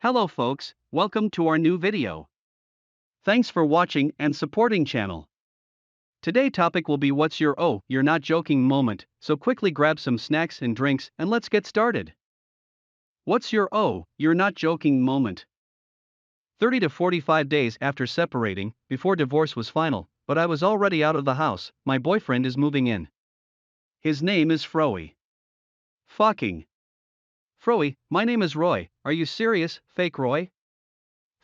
Hello folks, welcome to our new video. Thanks for watching and supporting channel. Today topic will be what's your oh, you're not joking moment, so quickly grab some snacks and drinks and let's get started. What's your oh, you're not joking moment? 30 to 45 days after separating, before divorce was final, but I was already out of the house, my boyfriend is moving in. His name is Froey. Fucking. Froey, my name is Roy, are you serious, fake Roy?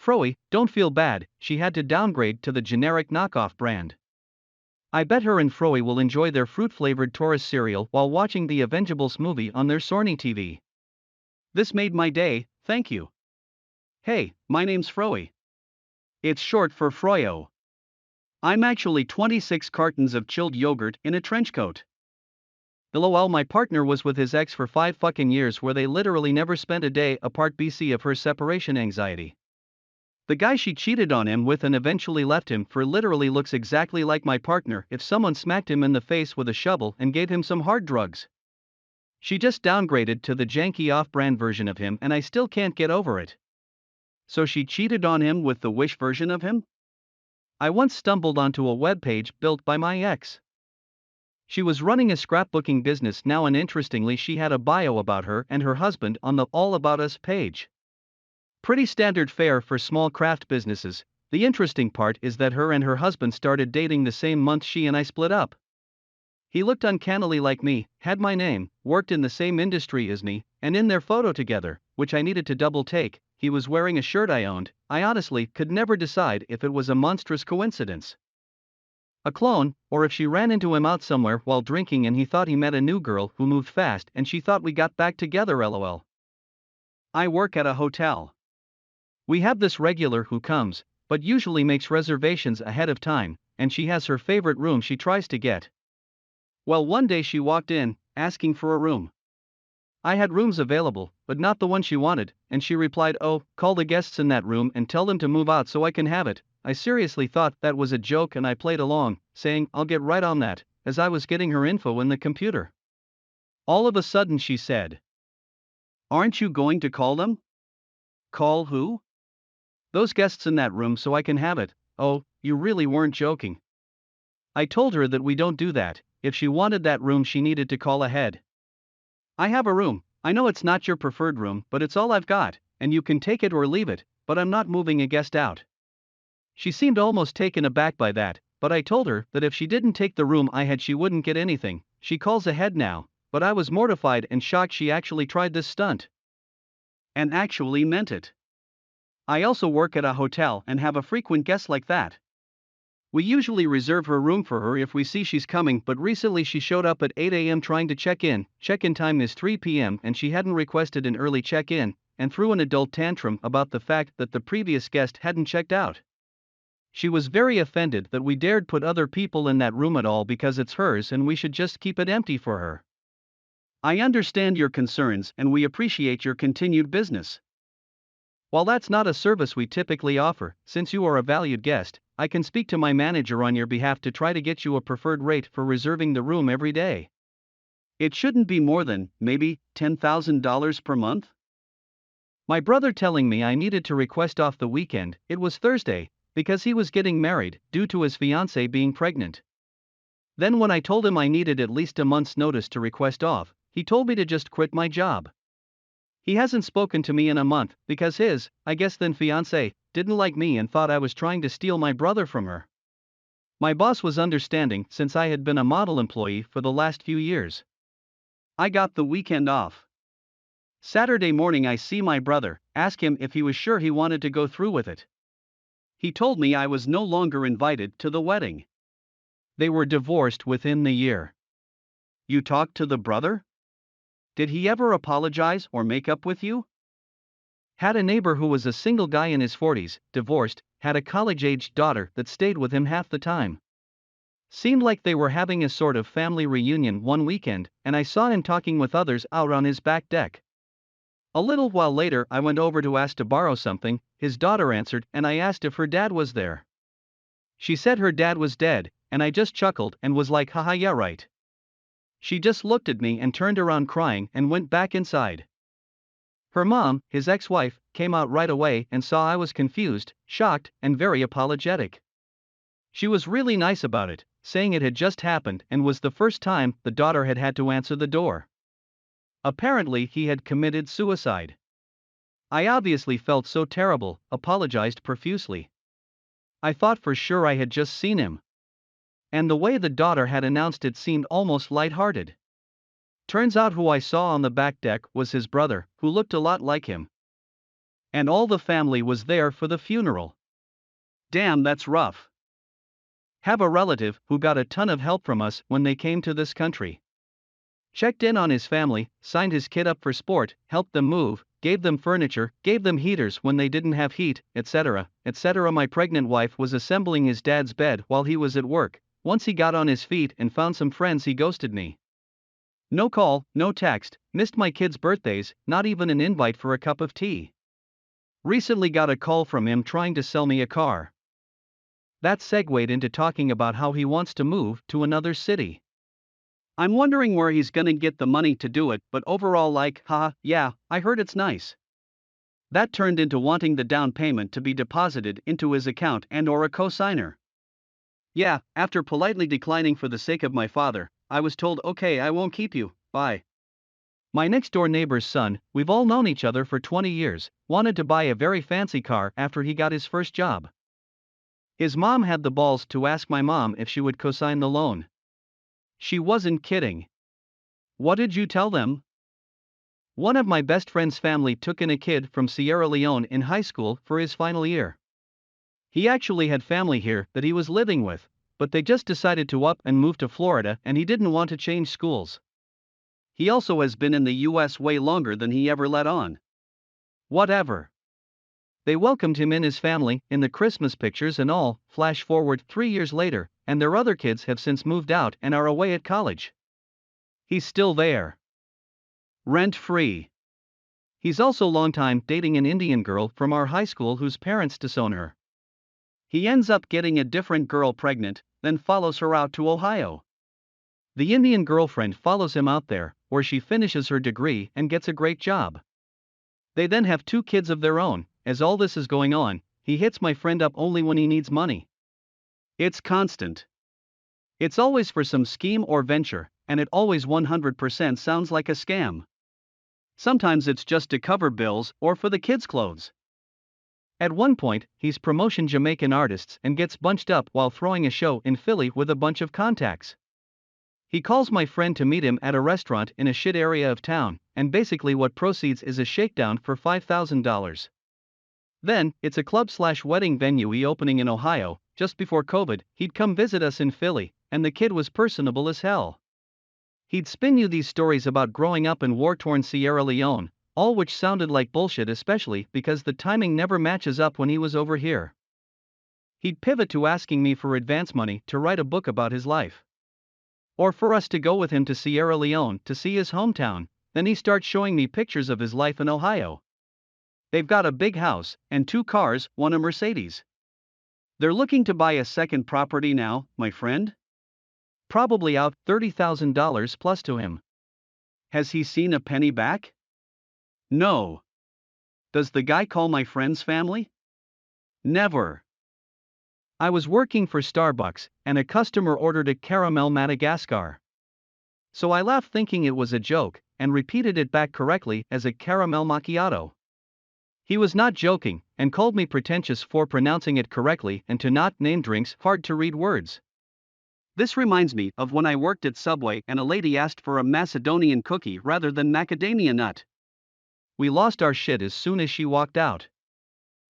Froey, don't feel bad, she had to downgrade to the generic knockoff brand. I bet her and Froey will enjoy their fruit-flavored Taurus cereal while watching the Avengeables movie on their Sony TV. This made my day, thank you. Hey, my name's Froey. It's short for Froyo. I'm actually 26 cartons of chilled yogurt in a trench coat. LOL, my partner was with his ex for 5 fucking years where they literally never spent a day apart BC of her separation anxiety. The guy she cheated on him with and eventually left him for literally looks exactly like my partner if someone smacked him in the face with a shovel and gave him some hard drugs. She just downgraded to the janky off-brand version of him and I still can't get over it. So she cheated on him with the Wish version of him? I once stumbled onto a webpage built by my ex. She was running a scrapbooking business now and interestingly she had a bio about her and her husband on the All About Us page. Pretty standard fare for small craft businesses. The interesting part is that her and her husband started dating the same month she and I split up. He looked uncannily like me, had my name, worked in the same industry as me, and in their photo together, which I needed to double take, he was wearing a shirt I owned. I honestly could never decide if it was a monstrous coincidence, a clone, or if she ran into him out somewhere while drinking and he thought he met a new girl who moved fast and she thought we got back together lol. I work at a hotel. We have this regular who comes, but usually makes reservations ahead of time, and she has her favorite room she tries to get. Well, one day she walked in, asking for a room. I had rooms available, but not the one she wanted, and she replied, "Oh, call the guests in that room and tell them to move out so I can have it." I seriously thought that was a joke and I played along, saying, "I'll get right on that," as I was getting her info in the computer. All of a sudden she said, "Aren't you going to call them?" Call who? Those guests in that room so I can have it. Oh, you really weren't joking. I told her that we don't do that. If she wanted that room she needed to call ahead. I have a room, I know it's not your preferred room but it's all I've got, and you can take it or leave it, but I'm not moving a guest out. She seemed almost taken aback by that, but I told her that if she didn't take the room I had she wouldn't get anything. She calls ahead now, but I was mortified and shocked she actually tried this stunt. And actually meant it. I also work at a hotel and have a frequent guest like that. We usually reserve her room for her if we see she's coming, but recently she showed up at 8 a.m. trying to check in. Check-in time is 3 p.m. and she hadn't requested an early check-in, and threw an adult tantrum about the fact that the previous guest hadn't checked out. She was very offended that we dared put other people in that room at all because it's hers and we should just keep it empty for her. I understand your concerns and we appreciate your continued business. While that's not a service we typically offer, since you are a valued guest, I can speak to my manager on your behalf to try to get you a preferred rate for reserving the room every day. It shouldn't be more than, maybe, $10,000 per month? My brother telling me I needed to request off the weekend, it was Thursday, because he was getting married, due to his fiancée being pregnant. Then when I told him I needed at least a month's notice to request off, he told me to just quit my job. He hasn't spoken to me in a month, because his, I guess then fiancé, didn't like me and thought I was trying to steal my brother from her. My boss was understanding since I had been a model employee for the last few years. I got the weekend off. Saturday morning I see my brother, ask him if he was sure he wanted to go through with it. He told me I was no longer invited to the wedding. They were divorced within the year. You talked to the brother? Did he ever apologize or make up with you? Had a neighbor who was a single guy in his 40s, divorced, had a college-aged daughter that stayed with him half the time. Seemed like they were having a sort of family reunion one weekend, and I saw him talking with others out on his back deck. A little while later I went over to ask to borrow something, his daughter answered and I asked if her dad was there. She said her dad was dead, and I just chuckled and was like, haha, yeah right. She just looked at me and turned around crying and went back inside. Her mom, his ex-wife, came out right away and saw I was confused, shocked, and very apologetic. She was really nice about it, saying it had just happened and was the first time the daughter had had to answer the door. Apparently, he had committed suicide. I obviously felt so terrible, apologized profusely. I thought for sure I had just seen him. And the way the daughter had announced it seemed almost lighthearted. Turns out who I saw on the back deck was his brother, who looked a lot like him. And all the family was there for the funeral. Damn, that's rough. Have a relative who got a ton of help from us when they came to this country. Checked in on his family, signed his kid up for sport, helped them move, gave them furniture, gave them heaters when they didn't have heat, etc., etc. My pregnant wife was assembling his dad's bed while he was at work. Once he got on his feet and found some friends, he ghosted me. No call, no text, missed my kids' birthdays, not even an invite for a cup of tea. Recently got a call from him trying to sell me a car. That segued into talking about how he wants to move to another city. I'm wondering where he's gonna get the money to do it, but overall, like, haha, yeah, I heard it's nice. That turned into wanting the down payment to be deposited into his account and/or a co-signer. Yeah, after politely declining for the sake of my father, I was told, okay, I won't keep you, bye. My next door neighbor's son, we've all known each other for 20 years, wanted to buy a very fancy car after he got his first job. His mom had the balls to ask my mom if she would co-sign the loan. She wasn't kidding. What did you tell them? One of my best friend's family took in a kid from Sierra Leone in high school for his final year. He actually had family here that he was living with, but they just decided to up and move to Florida and he didn't want to change schools. He also has been in the US way longer than he ever let on. Whatever. They welcomed him in his family, in the Christmas pictures and all. Flash forward 3 years later, and their other kids have since moved out and are away at college. He's still there. Rent-free. He's also long time dating an Indian girl from our high school whose parents disown her. He ends up getting a different girl pregnant, then follows her out to Ohio. The Indian girlfriend follows him out there, where she finishes her degree and gets a great job. They then have 2 kids of their own. As all this is going on, he hits my friend up only when he needs money. It's constant. It's always for some scheme or venture, and it always 100% sounds like a scam. Sometimes it's just to cover bills or for the kids' clothes. At one point, he's promoting Jamaican artists and gets bunched up while throwing a show in Philly with a bunch of contacts. He calls my friend to meet him at a restaurant in a shit area of town, and basically what proceeds is a shakedown for $5,000. Then, it's a club/wedding venue he opening in Ohio. Just before COVID, he'd come visit us in Philly, and the kid was personable as hell. He'd spin you these stories about growing up in war-torn Sierra Leone, all which sounded like bullshit, especially because the timing never matches up when he was over here. He'd pivot to asking me for advance money to write a book about his life. Or for us to go with him to Sierra Leone to see his hometown. Then he starts showing me pictures of his life in Ohio. They've got a big house, and 2 cars, one a Mercedes. They're looking to buy a second property now, my friend? Probably out $30,000 plus to him. Has he seen a penny back? No. Does the guy call my friend's family? Never. I was working for Starbucks, and a customer ordered a caramel Madagascar. So I laughed thinking it was a joke, and repeated it back correctly as a caramel macchiato. He was not joking, and called me pretentious for pronouncing it correctly and to not name drinks hard to read words. This reminds me of when I worked at Subway and a lady asked for a Macedonian cookie rather than macadamia nut. We lost our shit as soon as she walked out.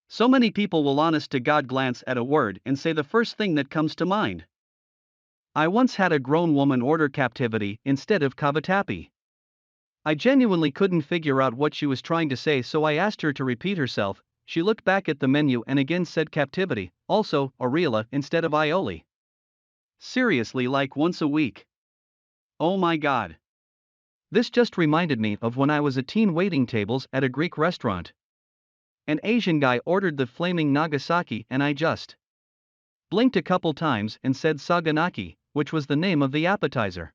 So many people will honest to God glance at a word and say the first thing that comes to mind. I once had a grown woman order captivity instead of cavatappi. I genuinely couldn't figure out what she was trying to say, so I asked her to repeat herself. She looked back at the menu and again said captivity, also Aurelia instead of aioli. Seriously, like once a week. Oh my god. This just reminded me of when I was a teen waiting tables at a Greek restaurant. An Asian guy ordered the flaming Nagasaki and I just blinked a couple times and said Saganaki, which was the name of the appetizer.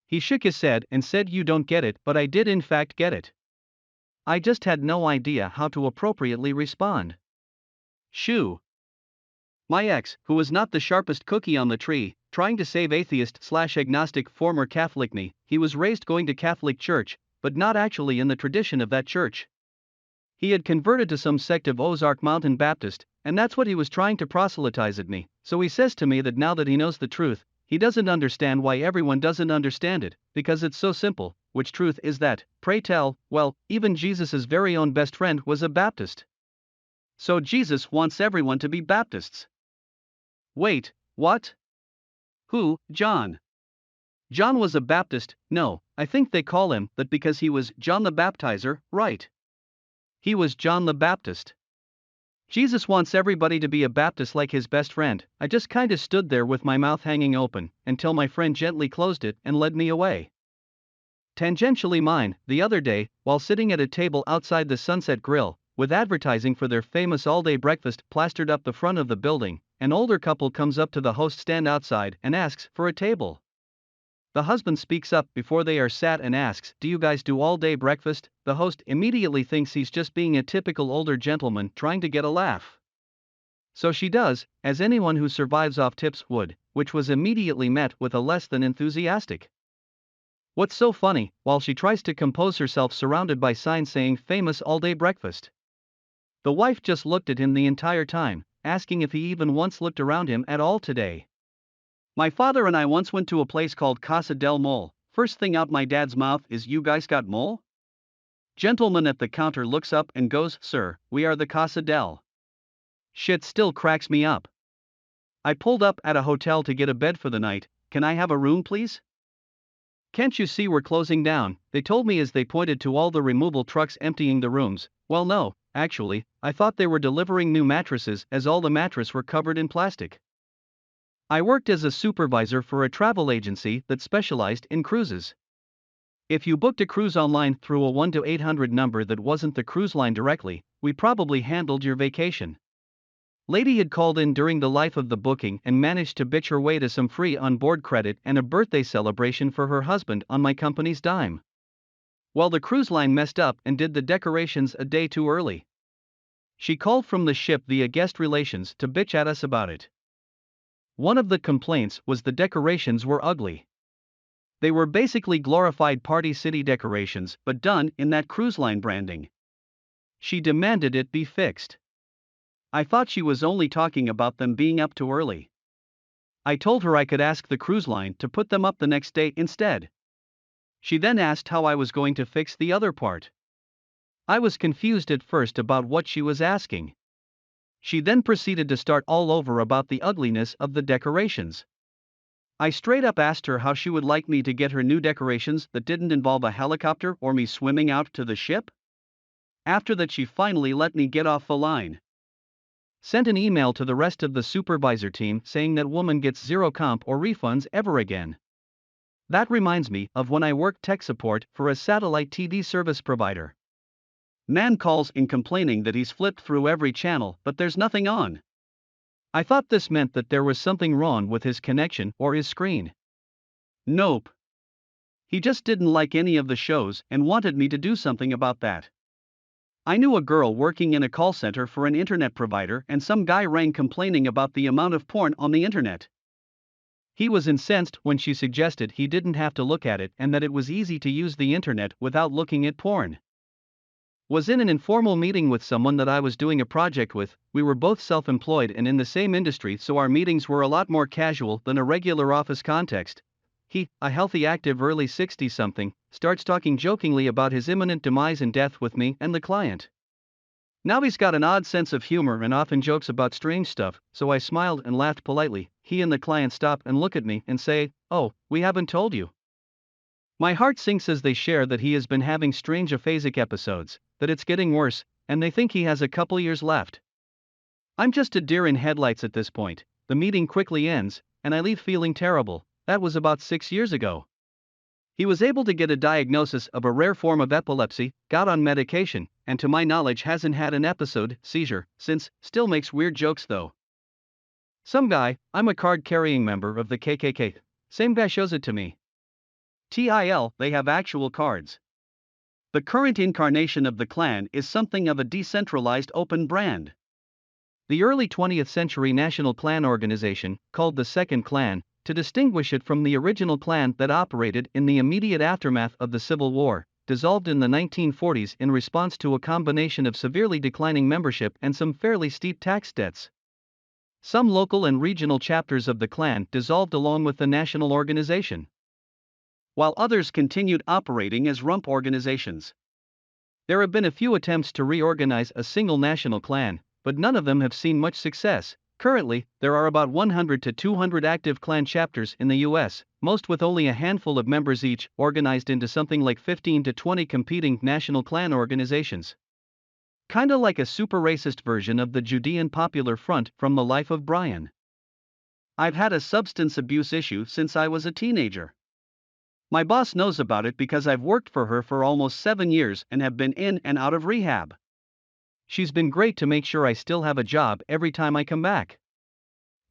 He shook his head and said, "You don't get it," but I did in fact get it. I just had no idea how to appropriately respond. Shoo. My ex, who was not the sharpest cookie on the tree, trying to save atheist/agnostic former Catholic me, he was raised going to Catholic church, but not actually in the tradition of that church. He had converted to some sect of Ozark Mountain Baptist, and that's what he was trying to proselytize at me. So he says to me that now that he knows the truth, he doesn't understand why everyone doesn't understand it, because it's so simple. Which truth is that? Pray tell. Well, even Jesus's very own best friend was a Baptist. So Jesus wants everyone to be Baptists. Wait, what? Who, John? John was a Baptist? No, I think they call him that because he was John the Baptizer, right? He was John the Baptist. Jesus wants everybody to be a Baptist like his best friend. I just kinda stood there with my mouth hanging open, until my friend gently closed it and led me away. Tangentially mine, the other day, while sitting at a table outside the Sunset Grill, with advertising for their famous all-day breakfast plastered up the front of the building, an older couple comes up to the host stand outside and asks for a table. The husband speaks up before they are sat and asks, "Do you guys do all-day breakfast?" The host immediately thinks he's just being a typical older gentleman trying to get a laugh. So she does, as anyone who survives off tips would, which was immediately met with a less than enthusiastic. What's so funny, while she tries to compose herself surrounded by signs saying famous all-day breakfast. The wife just looked at him the entire time, asking if he even once looked around him at all today. My father and I once went to a place called Casa del Mole. First thing out my dad's mouth is, "You guys got mole?" Gentleman at the counter looks up and goes, "Sir, we are the Casa del." Shit still cracks me up. I pulled up at a hotel to get a bed for the night. "Can I have a room please?" "Can't you see we're closing down?" they told me as they pointed to all the removal trucks emptying the rooms. Well no, actually, I thought they were delivering new mattresses as all the mattresses were covered in plastic. I worked as a supervisor for a travel agency that specialized in cruises. If you booked a cruise online through a 1-800 number that wasn't the cruise line directly, we probably handled your vacation. Lady had called in during the life of the booking and managed to bitch her way to some free on-board credit and a birthday celebration for her husband on my company's dime. Well, the cruise line messed up and did the decorations a day too early. She called from the ship via guest relations to bitch at us about it. One of the complaints was the decorations were ugly. They were basically glorified Party City decorations, but done in that cruise line branding. She demanded it be fixed. I thought she was only talking about them being up too early. I told her I could ask the cruise line to put them up the next day instead. She then asked how I was going to fix the other part. I was confused at first about what she was asking. She then proceeded to start all over about the ugliness of the decorations. I straight up asked her how she would like me to get her new decorations that didn't involve a helicopter or me swimming out to the ship. After that, she finally let me get off the line. Sent an email to the rest of the supervisor team saying that woman gets zero comp or refunds ever again. That reminds me of when I worked tech support for a satellite TV service provider. Man calls in complaining that he's flipped through every channel but there's nothing on. I thought this meant that there was something wrong with his connection or his screen. Nope. He just didn't like any of the shows and wanted me to do something about that. I knew a girl working in a call center for an internet provider and some guy rang complaining about the amount of porn on the internet. He was incensed when she suggested he didn't have to look at it and that it was easy to use the internet without looking at porn. Was in an informal meeting with someone that I was doing a project with. We were both self-employed and in the same industry, so our meetings were a lot more casual than a regular office context. He, a healthy active early 60-something, starts talking jokingly about his imminent demise and death with me and the client. Now he's got an odd sense of humor and often jokes about strange stuff, so I smiled and laughed politely. He and the client stop and look at me and say, "Oh, we haven't told you." My heart sinks as they share that he has been having strange aphasic episodes, that it's getting worse, and they think he has a couple years left. I'm just a deer in headlights at this point. The meeting quickly ends, and I leave feeling terrible. That was about 6 years ago. He was able to get a diagnosis of a rare form of epilepsy, got on medication, and to my knowledge hasn't had an episode, seizure, since. Still makes weird jokes though. Some guy, I'm a card-carrying member of the KKK. Same guy shows it to me. TIL, they have actual cards. The current incarnation of the Klan is something of a decentralized open brand. The early 20th century national Klan organization, called the Second Klan, to distinguish it from the original Klan that operated in the immediate aftermath of the Civil War, dissolved in the 1940s in response to a combination of severely declining membership and some fairly steep tax debts. Some local and regional chapters of the Klan dissolved along with the national organization, while others continued operating as rump organizations. There have been a few attempts to reorganize a single national Klan, but none of them have seen much success. Currently, there are about 100 to 200 active Klan chapters in the US, most with only a handful of members each, organized into something like 15 to 20 competing national Klan organizations. Kinda like a super racist version of the Judean Popular Front from the life of Brian. I've had a substance abuse issue since I was a teenager. My boss knows about it because I've worked for her for almost 7 years and have been in and out of rehab. She's been great to make sure I still have a job every time I come back.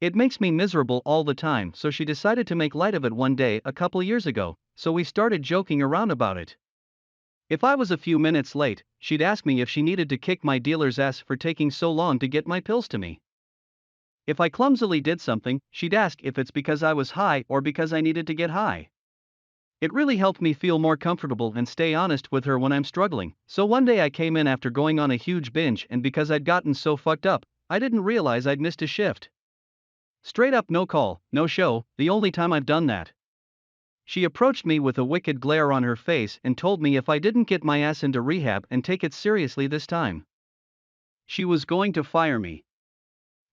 It makes me miserable all the time, so she decided to make light of it one day a couple years ago, so we started joking around about it. If I was a few minutes late, she'd ask me if she needed to kick my dealer's ass for taking so long to get my pills to me. If I clumsily did something, she'd ask if it's because I was high or because I needed to get high. It really helped me feel more comfortable and stay honest with her when I'm struggling. So one day I came in after going on a huge binge, and because I'd gotten so fucked up, I didn't realize I'd missed a shift. Straight up no call, no show, the only time I've done that. She approached me with a wicked glare on her face and told me if I didn't get my ass into rehab and take it seriously this time, she was going to fire me.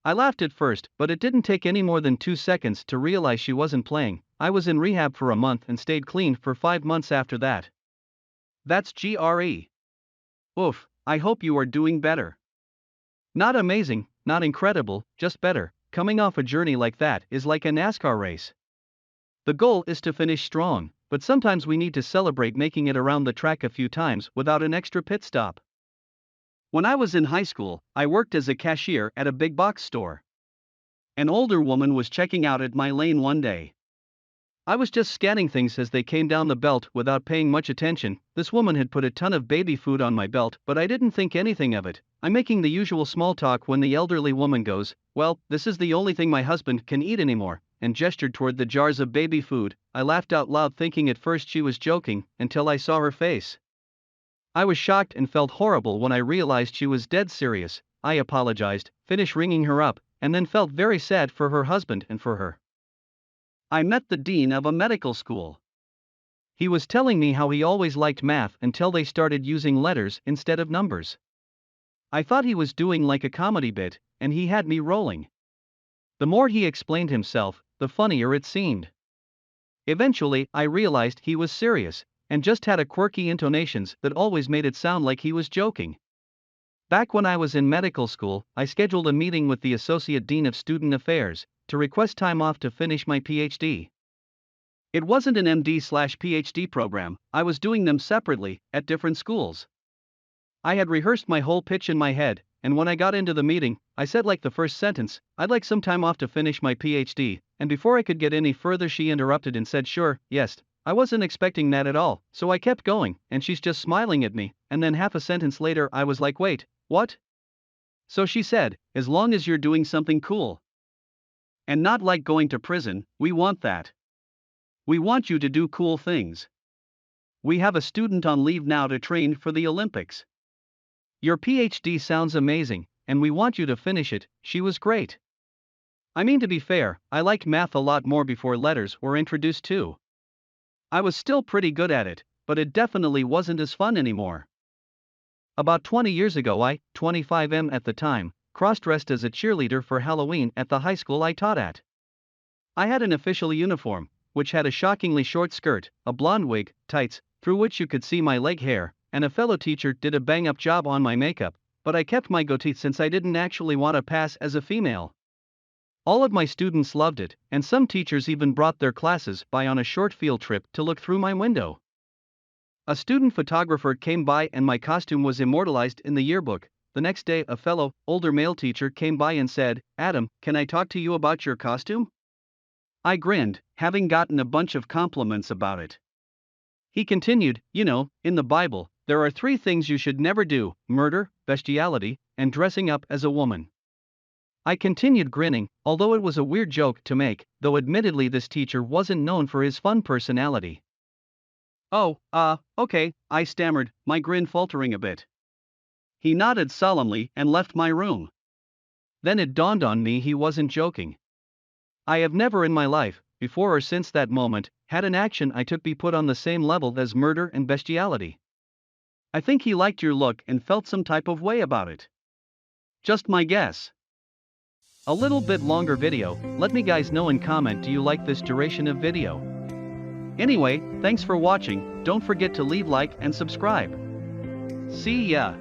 I laughed at first, but it didn't take any more than 2 seconds to realize she wasn't playing. I was in rehab for a month and stayed clean for 5 months after that. That's GRE. Oof, I hope you are doing better. Not amazing, not incredible, just better. Coming off a journey like that is like a NASCAR race. The goal is to finish strong, but sometimes we need to celebrate making it around the track a few times without an extra pit stop. When I was in high school, I worked as a cashier at a big box store. An older woman was checking out at my lane one day. I was just scanning things as they came down the belt without paying much attention. This woman had put a ton of baby food on my belt, but I didn't think anything of it. I'm making the usual small talk when the elderly woman goes, "Well, this is the only thing my husband can eat anymore," and gestured toward the jars of baby food. I laughed out loud, thinking at first she was joking, until I saw her face. I was shocked and felt horrible when I realized she was dead serious. I apologized, finished ringing her up, and then felt very sad for her husband and for her. I met the dean of a medical school. He was telling me how he always liked math until they started using letters instead of numbers. I thought he was doing like a comedy bit, and he had me rolling. The more he explained himself, the funnier it seemed. Eventually, I realized he was serious, and just had a quirky intonations that always made it sound like he was joking. Back when I was in medical school, I scheduled a meeting with the Associate Dean of Student Affairs to request time off to finish my PhD. It wasn't an MD/PhD program, I was doing them separately, at different schools. I had rehearsed my whole pitch in my head, and when I got into the meeting, I said like the first sentence, "I'd like some time off to finish my PhD," and before I could get any further she interrupted and said, "Sure, yes." I wasn't expecting that at all, so I kept going, and she's just smiling at me, and then half a sentence later I was like, "Wait, what?" So she said, "As long as you're doing something cool. And not like going to prison, we want that. We want you to do cool things. We have a student on leave now to train for the Olympics. Your PhD sounds amazing, and we want you to finish it." She was great. I mean, to be fair, I liked math a lot more before letters were introduced too. I was still pretty good at it, but it definitely wasn't as fun anymore. About 20 years ago I, 25 at the time, cross-dressed as a cheerleader for Halloween at the high school I taught at. I had an official uniform, which had a shockingly short skirt, a blonde wig, tights, through which you could see my leg hair, and a fellow teacher did a bang-up job on my makeup, but I kept my goatee since I didn't actually want to pass as a female. All of my students loved it, and some teachers even brought their classes by on a short field trip to look through my window. A student photographer came by and my costume was immortalized in the yearbook. The next day a fellow, older male teacher came by and said, "Adam, can I talk to you about your costume?" I grinned, having gotten a bunch of compliments about it. He continued, "You know, in the Bible, There are 3 things you should never do: murder, bestiality, and dressing up as a woman. I continued grinning, although it was a weird joke to make, though admittedly this teacher wasn't known for his fun personality. Oh, okay, I stammered, my grin faltering a bit. He nodded solemnly and left my room. Then it dawned on me he wasn't joking. I have never in my life, before or since that moment, had an action I took be put on the same level as murder and bestiality. I think he liked your look and felt some type of way about it. Just my guess. A little bit longer video, let me guys know in comment, do you like this duration of video? Anyway, thanks for watching, don't forget to leave like and subscribe. See ya!